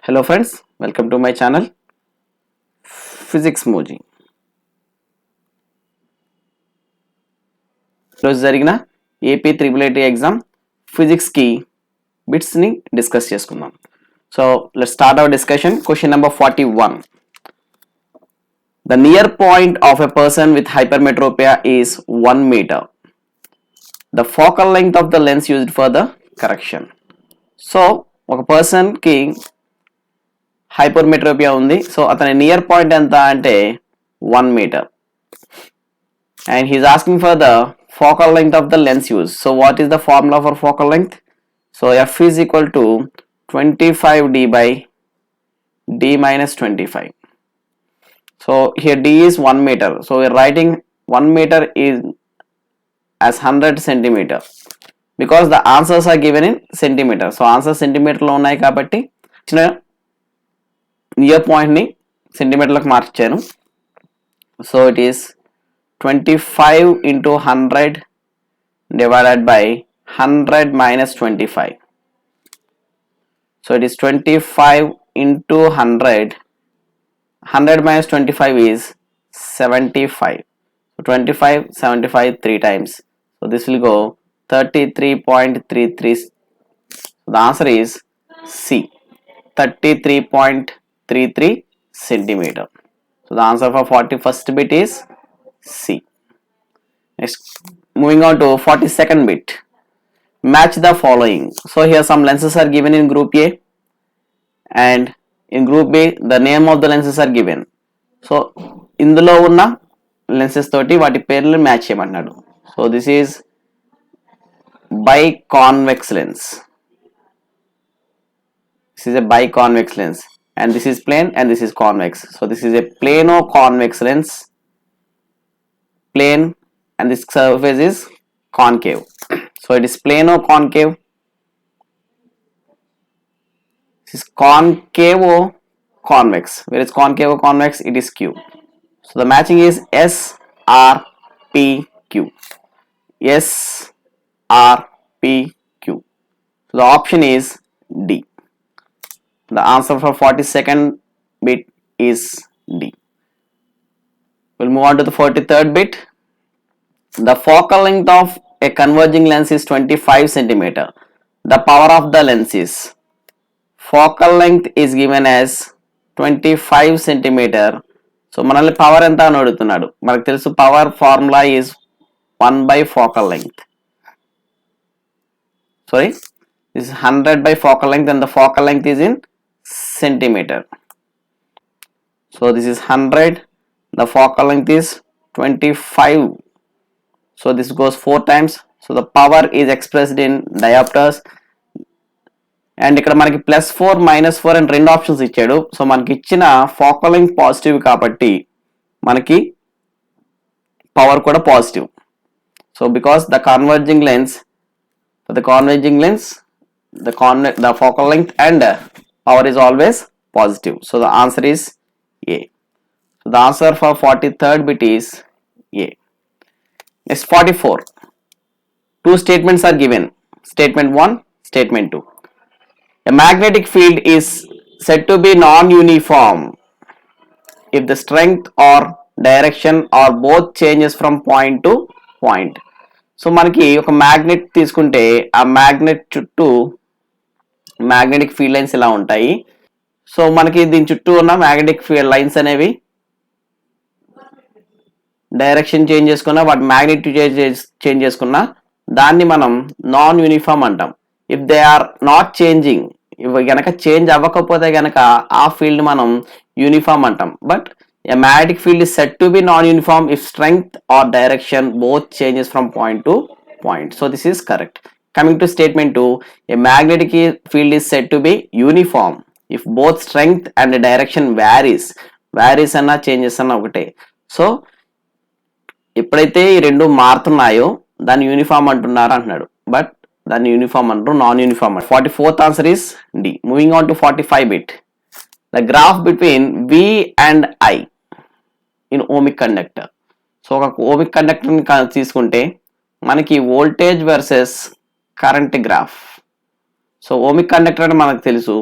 Hello friends, welcome to my channel Physics Moji. ఈరోజు జరిగిన AP AAAT exam physics కి bits ని discuss చేసుకుందాం. So let's start our discussion. Question number 41. The near point of a person with hypermetropia is 1 meter. The focal length of the lens used for the correction. So ఒక person కి hypermetropia ఉంది. So అతని near point ఎంత అంటే 1 metre. And he's asking for the focal length of the lens used. So what is the formula for focal length? So F is equal to 25D by D minus 25. So here D is 1 meter. So we're writing 1 meter is as 100 centimeter because the answers are given in centimeter. So answer centimeter లో ఉన్నాయి కాబట్టి near point ని సెంటీమీటర్లకు మార్చాను. So it is 25 into 100 divided by 100 minus 25. So it is 25 into 100. 100 minus 25 is 75. So 25, 75 3 times. So this will go 33.33. So the answer is C. 33.33 centimeter. So the answer for 41st bit is C. Next, moving on to 42nd bit. Match the following. So here some lenses are given in group A and in group B the name of the lenses are given. So ఇందులో ఉన్న lenses తోటి వాటి పేర్లు match చేయమన్నాడు. So this is biconvex lens. This is a biconvex lens and this is plane and this is convex. So this is a plano-convex lens. Plane and this surface is concave. So it is plano-concave. This is concavo-convex. Where is concavo-convex? It is Q. So the matching is S, R, P, Q. S, R, P, Q. So the option is D. The answer for 42nd bit is D. We'll move on to the 43rd bit. The focal length of a converging lens is 25 centimeter. The power of the lens is, focal length is given as 25 centimeter. So మనల్ని power ఎంత అని అడుగుతున్నాడు. మనకు తెలుసు power formula is 1 by focal length. Sorry, this is 100 by focal length and the focal length is in centimeter. So this is 100. The focal length is 25. So this goes 4 times. So the power is expressed in diopters. And ఇక్కడ మనకి +4 -4 and రెండు options ఇచ్చాడు. So మనకి ఇచ్చిన focal length positive కాబట్టి మనకి power కూడా positive. So because the converging lens, the focal length and power is always positive. So the answer is A. So the answer for 43rd bit is A. Next 44. Two statements are given. Statement 1, statement 2. A magnetic field is said to be non-uniform if the strength or direction or both changes from point to point. So మనకి ఒక magnet తీసుకుంటే ఆ magnet చుట్టూ magnetic field lines ఇలా ఉంటాయి. So మనకి దీని చుట్టూ ఉన్న మ్యాగ్నెటిక్ ఫీల్డ్ లైన్స్ అనేవి డైరెక్షన్ చేంజ్ చేసుకున్నా వాటి మ్యాగ్నిట్యూడ్ చేంజ్ చేసుకున్నా దాన్ని మనం నాన్ యూనిఫామ్ అంటాం. If they are not changing, ఇవి గనక చేంజ్ అవ్వకపోతే గనక ఆ ఫీల్డ్ మనం యూనిఫామ్ అంటాం. But a magnetic field is said to be non-uniform if strength or direction both changes from point to point. So this is correct. Coming to statement 2, a magnetic field is said to be uniform if both strength and direction varies అన్న changes అన్న ఒకటే. So ఎప్పుడైతే ఈ రెండు మారుతున్నాయో దాన్ని uniform అంటున్నారు అంటున్నాడు. But దాన్ని యూనిఫామ్ అంటారు, నాన్ యూనిఫామ్ అంటారు. 44th answer is D. Moving on to 45 bit. The graph between V and I in ohmic conductor. So ఒక ఓమిక్ కండక్టర్ని తీసుకుంటే మనకి voltage versus current graph. So ohmic conductor అంటే మనకు తెలుసు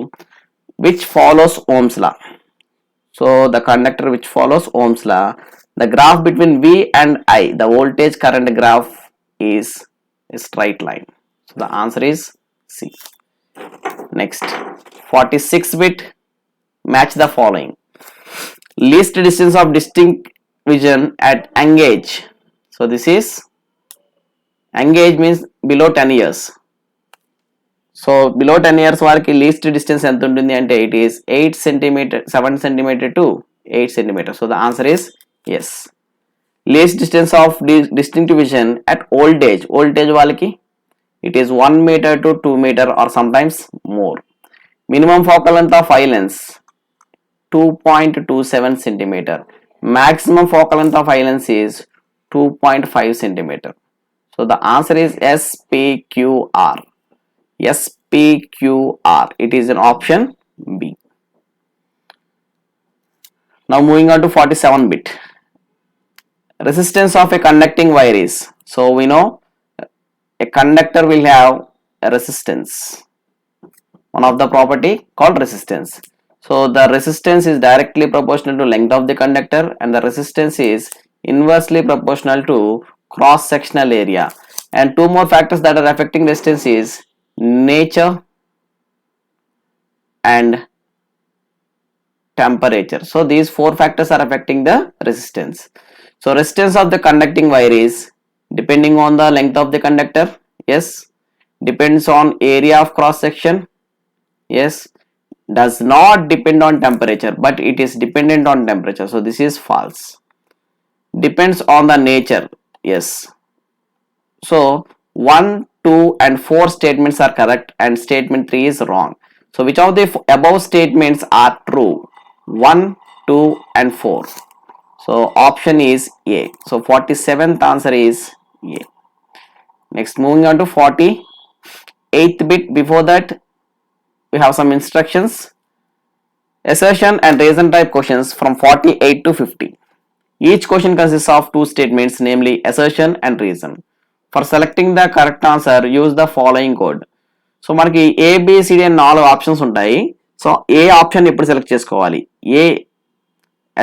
which follows Ohm's law. So the conductor which follows Ohm's law, the graph between V and I, the voltage current graph is a straight line. So the answer is C. Next, 46 bit, match the following. Least distance of distinct vision at engage. So this is engage means below 10 years. So below 10 years వారికి least distance ఎంత ఉంటుంది అంటే it is 8 centimetre 7 centimetre to 8 centimetre. So the answer is yes. Least distance of distinct vision at old age వాళ్ళకి it is 1 metre to 2 metre or sometimes more. Minimum focal length of eye lens 2.27 centimeter. Maximum focal length of eye lens is 2.5 centimeter. So the answer is SPQR. SPQR. It is an option B. Now moving on to 47 bit. Resistance of a conducting wire is. So we know a conductor will have a resistance. One of the property called resistance. So the resistance is directly proportional to length of the conductor and the resistance is inversely proportional to cross sectional area. And two more factors that are affecting resistance is nature and temperature. So these four factors are affecting the resistance. So resistance of the conducting wire is depending on the length of the conductor. Yes. Depends on area of cross section. Yes. Does not depend on temperature, but it is dependent on temperature. So this is false. Depends on the nature. Yes. So 1, 2 and 4 statements are correct and statement 3 is wrong. So which of the above statements are true? 1, 2 and 4. So option is A. So 47th answer is A. Next, moving on to 48th bit. Before that, we have some instructions. Assertion and reason type questions from 48 to 50. Each question consists of two statements, namely assertion and reason. For selecting the correct answer, use the following code. So మనకి ABCD అని 4 options ఉంటాయి. So ఏ option ఇప్పుడు select చేసుకోవాలి? ఏ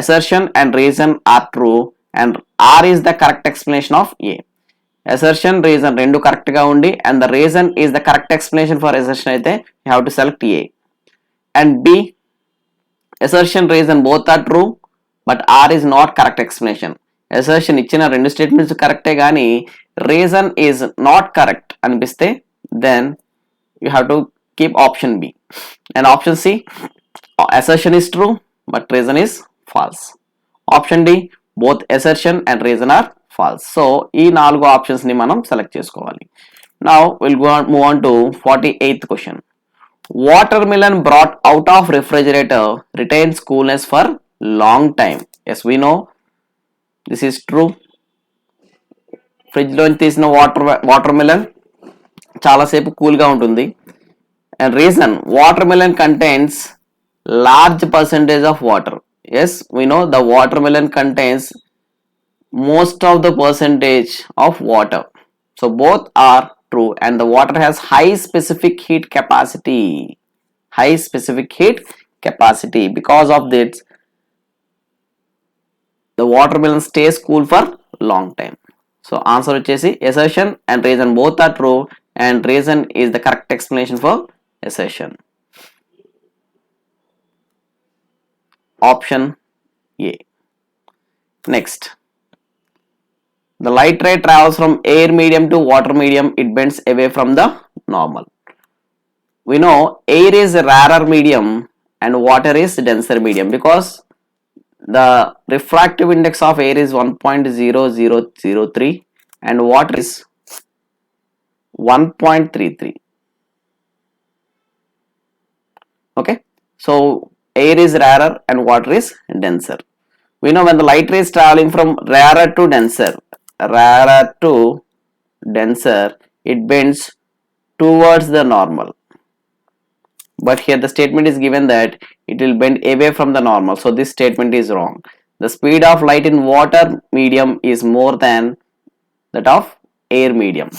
assertion and reason are true and R is the correct explanation of A. Assertion, reason రెండు correct గా ఉండి and the reason is the correct explanation for assertion అయితే you have to select A. And B, assertion, reason both are true but R is not correct explanation. Assertion ఇచ్చిన రెండు statements కరెక్టే కానీ reason is not correct అనిపిస్తే then you have to keep option B. And option C, assertion is true but reason is false. Option D, both assertion and reason are false. So ఈ 4 options ని మనం select చేసుకోవాలి. Now we'll move on to 48th question. Watermelon brought out of refrigerator retains coolness for long time. Yes, we know this is true. Fridge లోంచి తీసిన watermelon చాలాసేపు కూల్గా ఉంటుంది. And reason, watermelon contains large percentage of water. Yes, we know the watermelon contains most of the percentage of water. So both are true and the water has high specific heat capacity. High specific heat capacity. Because of this, the watermelon stays cool for long time. So answer వచ్చేసి assertion and reason both are true and reason is the correct explanation for assertion. Option A. Next, the light ray travels from air medium to water medium. It bends away from the normal. We know air is a rarer medium and water is denser medium because the refractive index of air is 1.0003 and water is 1.33. Okay, so air is rarer and water is denser. We know when the light ray is traveling from rarer to denser, it bends towards the normal. But here the statement is given that it will bend away from the normal. So this statement is wrong. The speed of light in water medium is more than that of air medium.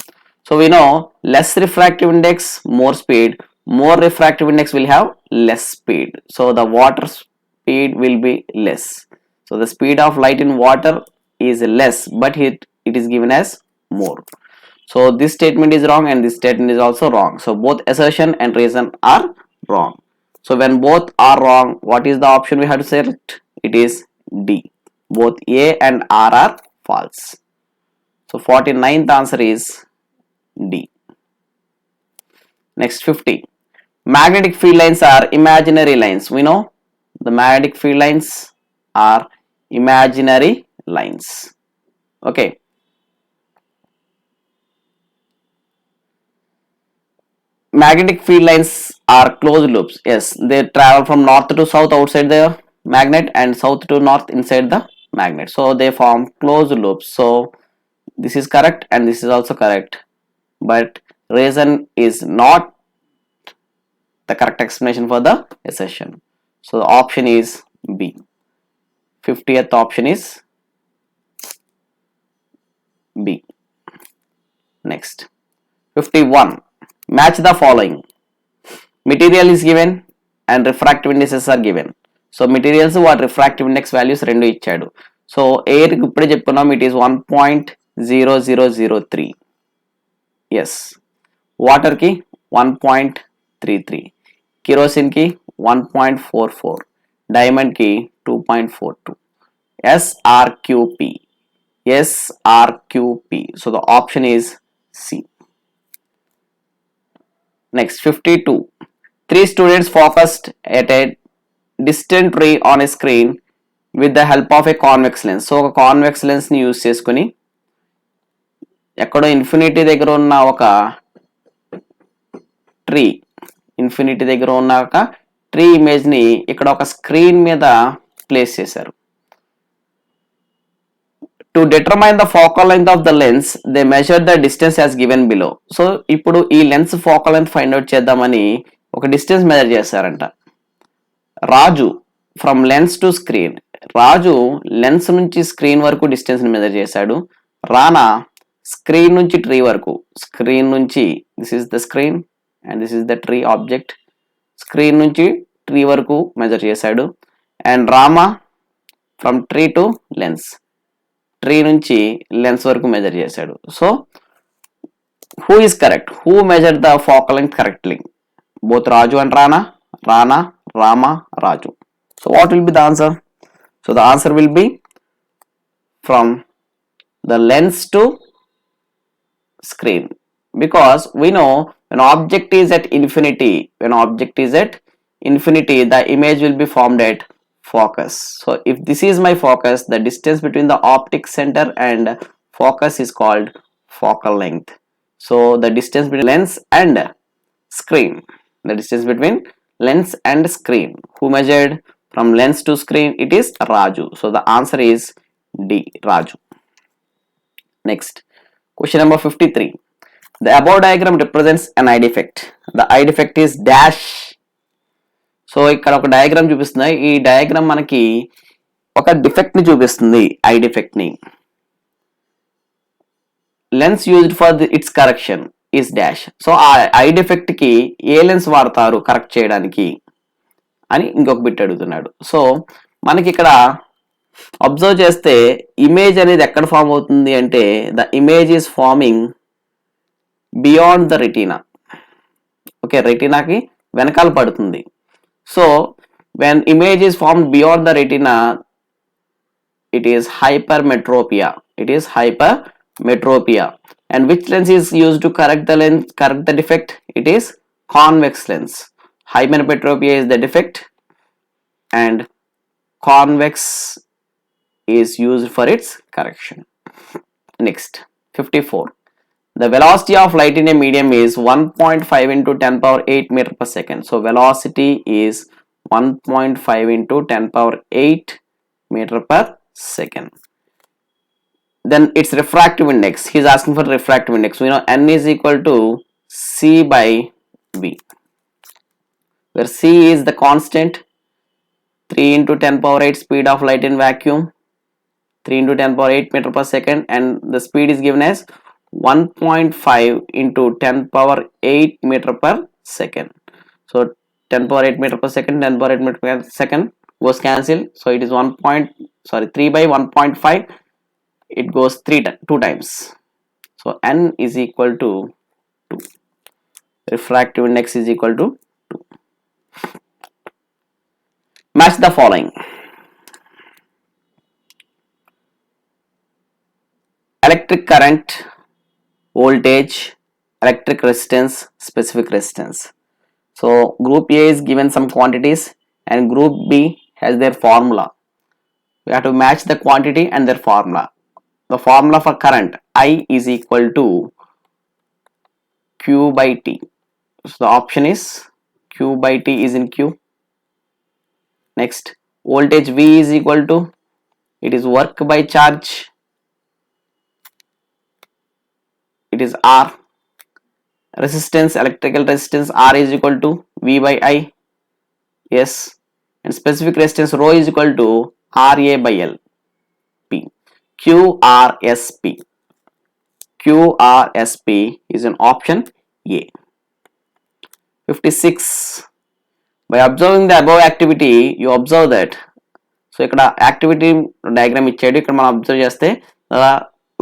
So we know less refractive index, more speed. more refractive index will have less speed. So the water speed will be less. So the speed of light in water is less, but it is given as more. So this statement is wrong and this statement is also wrong. So both assertion and reason are wrong. So when both are wrong, what is the option we have to select? It is D. Both A and R are false. So 49th answer is D. Next 50. Magnetic field lines are imaginary lines. We know the magnetic field lines are imaginary lines. Okay. Magnetic field lines are closed loops. Yes, they travel from north to south outside the magnet and south to north inside the magnet. So they form closed loops. So this is correct and this is also correct. But reason is not the correct explanation for the assertion. So the option is B. 50th option is B. Next. 51. Match the following. Material is given and refractive indices are given. So materials what refractive index values రెండు ఇచ్చాడు. So air కి ఇప్పుడే చెప్పుకున్నాం it is 1.0003. Yes water కి 1.33, kerosene కి 1.44, diamond కి 2.42. SRQP. So the option is C. Next 52. 3 students focused at a distant ray on a screen with the help of a convex lens. So ఒక convex lens ని use చేసుకుని ఎక్కడో infinity దగ్గర ఉన్న ఒక ట్రీ ఇమేజ్ ని ఇక్కడ ఒక స్క్రీన్ మీద ప్లేస్ చేశారు. To determine the focal length of the lens, they measured the distance as given below. So ఇప్పుడు ఈ lens focal length find out చేద్దామని ఒక డిస్టెన్స్ మెజర్ చేశారంట. Raju from lens to screen, Raju lens నుంచి స్క్రీన్ వరకు distance ని measure చేశాడు. Rana screen నుంచి ట్రీ వరకు, స్క్రీన్ నుంచి this is the screen and this is the tree object, screen నుంచి ట్రీ వరకు మెజర్ చేశాడు. And Rama from tree to lens, tree నుంచి లెన్స్ వరకు మెజర్ చేశాడు. So who is correct? Who measure the focal length correctly? Both Raju and Rana, Rama, Raju. So what will be the answer? So the answer will be from the lens to screen, because we know when object is at infinity, the image will be formed at focus. So if this is my focus, the distance between the optic center and focus is called focal length. So the distance between lens and screen, who measured from lens to screen? It is Raju. So the answer is D, Raju. Next, question number 53. The above diagram represents an eye defect. The eye defect is dash. So ఇక్కడ ఒక diagram చూపిస్తుంది. ఈ diagram మనకి ఒక defect ని చూపిస్తుంది, I defect ని. Lens used for it's correction is dash. So ఆ ఐ డిఫెక్ట్ కి ఏ లెన్స్ వాడతారు కరెక్ట్ చేయడానికి అని ఇంకొక బిట్ అడుగుతున్నాడు. సో మనకి ఇక్కడ అబ్జర్వ్ చేస్తే ఇమేజ్ అనేది ఎక్కడ ఫామ్ అవుతుంది అంటే the image is forming beyond the retina. Okay, రెటీనాకి వెనకాల పడుతుంది. So when image is formed beyond the retina, it is hypermetropia. And which lens is used to correct the defect? It is convex lens. Hypermetropia is the defect and convex is used for its correction. Next, 54. The velocity of light in a medium is 1.5 into 10 power 8 meter per second. So velocity is 1.5 into 10 power 8 meter per second. Then its refractive index. He is asking for refractive index. We know N is equal to C by V, where C is the constant. 3 into 10 power 8 speed of light in vacuum, 3 into 10 power 8 meter per second, and the speed is given as 1.5 into 10 power 8 meter per second. So 10 power 8 meter per second, 10 power 8 meter per second goes cancel. So it is 3 by 1.5. It goes 2 times. So n is equal to 2. Refractive index is equal to 2. Match the following. Electric current, voltage, electric resistance, specific resistance. So group A is given some quantities and group B has their formula. We have to match the quantity and their formula. The formula for current I is equal to Q by T. So the option is Q by T is in Q. Next, voltage V is equal to, it is work by charge, it is R. Resistance, electrical resistance R is equal to V by I. Yes. And specific resistance rho is equal to RA by L. P. QRSP. QRSP is an option A. 56. By observing the above activity, you observe that. So ఇక్కడ activity diagram ఇచ్చాడు. ఇక్కడ మనం observe చేస్తే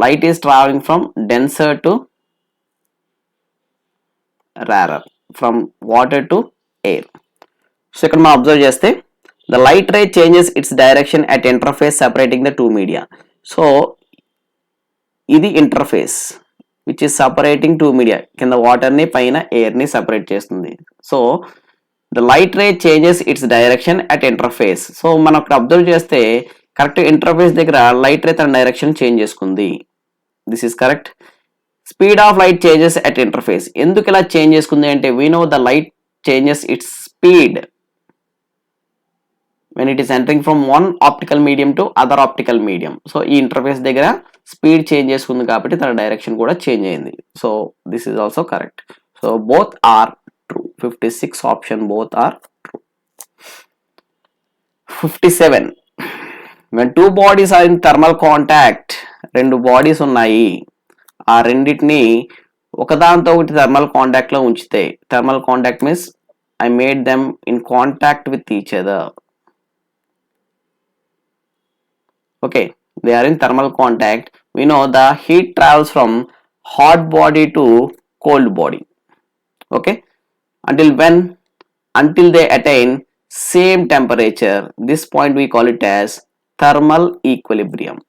light is travelling from denser to rarer, from water to air. So ఇక్కడ మనం observe చేస్తే the light ray changes its direction at interface separating the two media. So ఇది interface which is separating two media, కింద వాటర్ని పైన ఎయిర్ని separate చేస్తుంది. So the light ray changes its direction at interface. So మనం అక్కడ observe చేస్తే correct interface దగ్గర లైట్ రే తన డైరెక్షన్ చేంజ్ చేసుకుంది. This is correct. Speed of light changes at interface. ఎందుకు ఇలా చేంజ్ చేసుకుంది అంటే we know the light changes its speed when it is entering from one optical medium to other optical medium. So ఈ interface దగ్గర speed change చేసుకుంది కాబట్టి తన direction కూడా చేంజ్ అయింది. So this is also correct. So both are true. 56 option both are true. 57. when two bodies are in thermal contact, రెండు bodies ఉన్నాయి, ఆ రెండింటిని ఒకదానితో ఒకటి థర్మల్ కాంటాక్ట్ లో ఉంచితే, thermal contact means I made them in contact with each other. Okay, they are in thermal contact. We know the heat travels from hot body to cold body. Okay, until they attain same temperature. This point we call it as thermal equilibrium.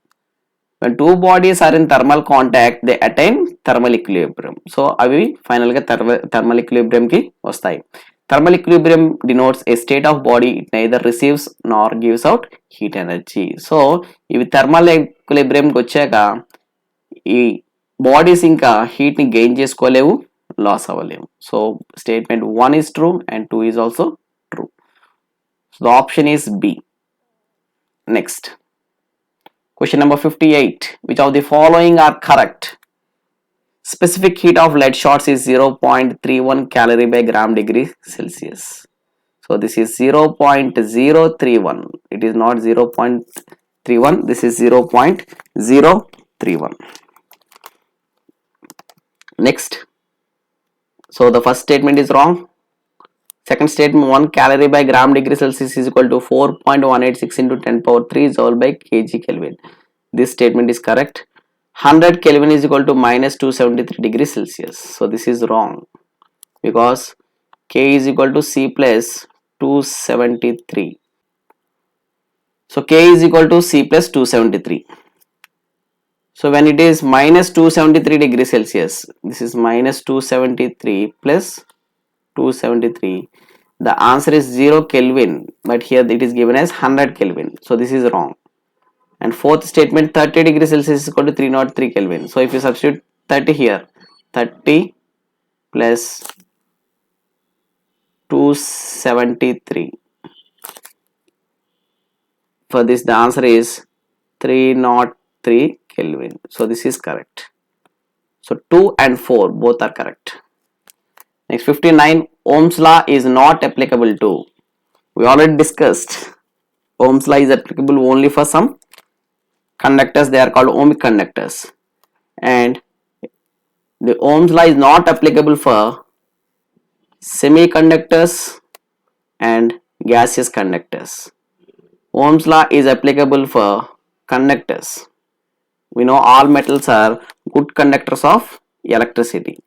When two bodies are in thermal contact, they attain thermal equilibrium. So avi final ga thermal equilibrium ki vastayi. Thermal equilibrium denotes a state of body it neither receives nor gives out heat energy. So ఇవి thermal ఈక్విలిబ్రియంకి వచ్చాక ఈ bodies ఇంకా heat ని gain చేసుకోలేవు, loss అవ్వలేవు. So statement 1 is true and 2 is also true. So the option is B. Next, question number 58. Which of the following are correct? Specific heat of lead shots is 0.31 calorie by gram degree Celsius. So this is 0.031. It is not 0.31. This is 0.031. Next. So the first statement is wrong. Second statement, 1 calorie by gram degree Celsius is equal to 4.186 into 10 power 3 joule by kg Kelvin. This statement is correct. 100 Kelvin is equal to minus 273 degrees Celsius. So this is wrong because K is equal to C plus 273. So K is equal to C plus 273. So when it is minus 273 degrees Celsius, this is minus 273 plus 273. The answer is 0 Kelvin, but here it is given as 100 Kelvin. So this is wrong. And fourth statement, 30 degrees Celsius is equal to 303 Kelvin. So if you substitute 30 here, 30 plus 273. For this the answer is 303 Kelvin. So this is correct. So 2 and 4 both are correct. Next, 59. Ohm's law is not applicable to. We already discussed Ohm's law is applicable only for some conductors. They are called ohmic conductors, and the Ohm's law is not applicable for semiconductors and gaseous conductors. Ohm's law is applicable for conductors. We know all metals are good conductors of electricity.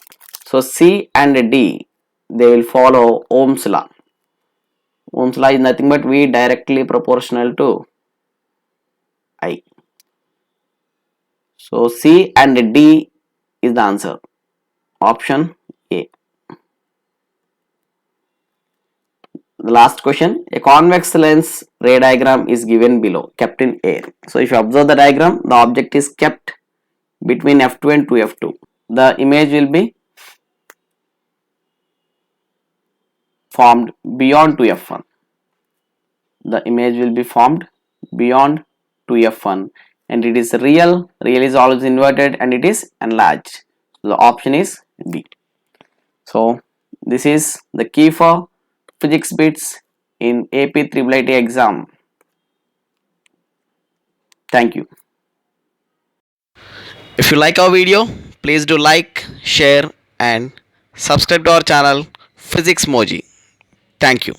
So C and D, they will follow Ohm's law. Ohm's law is nothing but V directly proportional to I. So C and D is the answer. Option A. The last question, a convex lens ray diagram is given below, kept in air. So if you observe the diagram, the object is kept between F2 and 2F2. The image will be formed beyond 2F1. The image will be formed beyond 2F1 and it is real. Real is always inverted and it is enlarged. So the option is B. So this is the key for physics bits in AP IIIT exam. Thank you. If you like our video, please do like, share and subscribe to our channel Physics Moji. Thank you.